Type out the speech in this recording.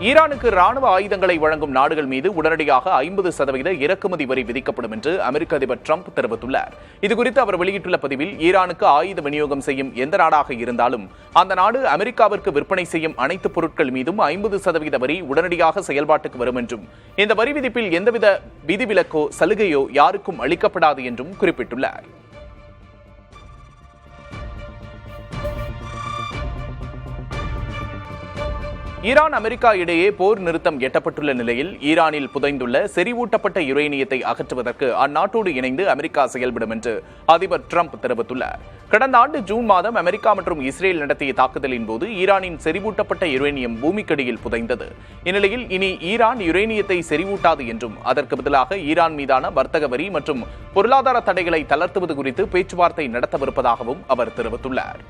ஈரானுக்கு ராணுவ ஆயுதங்களை வழங்கும் நாடுகள் மீது உடனடியாக 50% இறக்குமதி வரி விதிக்கப்படும் என்று அமெரிக்க அதிபர் டிரம்ப் தெரிவித்துள்ளார். இதுகுறித்து அவர் வெளியிட்டுள்ள பதிவில், ஈரானுக்கு ஆயுத விநியோகம் செய்யும் எந்த நாடாக இருந்தாலும் அந்த நாடு அமெரிக்காவிற்கு விற்பனை செய்யும் அனைத்து பொருட்கள் மீதும் 50% வரி உடனடியாக செயல்பாட்டுக்கு வரும் என்றும், இந்த வரி விதிப்பில் எந்தவித விதிவிலக்கோ சலுகையோ யாருக்கும் அளிக்கப்படாது என்றும் குறிப்பிட்டுள்ளார். ஈரான் அமெரிக்கா இடையே போர் நிறுத்தம் எட்டப்பட்டுள்ள நிலையில், ஈரானில் புதைந்துள்ள செறிவூட்டப்பட்ட யுரேனியத்தை அகற்றுவதற்கு அந்நாட்டோடு இணைந்து அமெரிக்கா செயல்படும் என்று அதிபர் டிரம்ப் தெரிவித்துள்ளார். கடந்த ஆண்டு ஜூன் மாதம் அமெரிக்கா மற்றும் இஸ்ரேல் நடத்திய தாக்குதலின் போது ஈரானின் செறிவூட்டப்பட்ட யுரேனியம் பூமிக்கடியில் புதைந்தது. இந்நிலையில் இனி ஈரான் யுரேனியத்தை செறிவூட்டாது என்றும், அதற்கு பதிலாக ஈரான் மீதான வர்த்தக வரி மற்றும் பொருளாதார தடைகளை தளர்த்துவது குறித்து பேச்சுவார்த்தை நடத்தவிருப்பதாகவும் அவர் தெரிவித்துள்ளார்.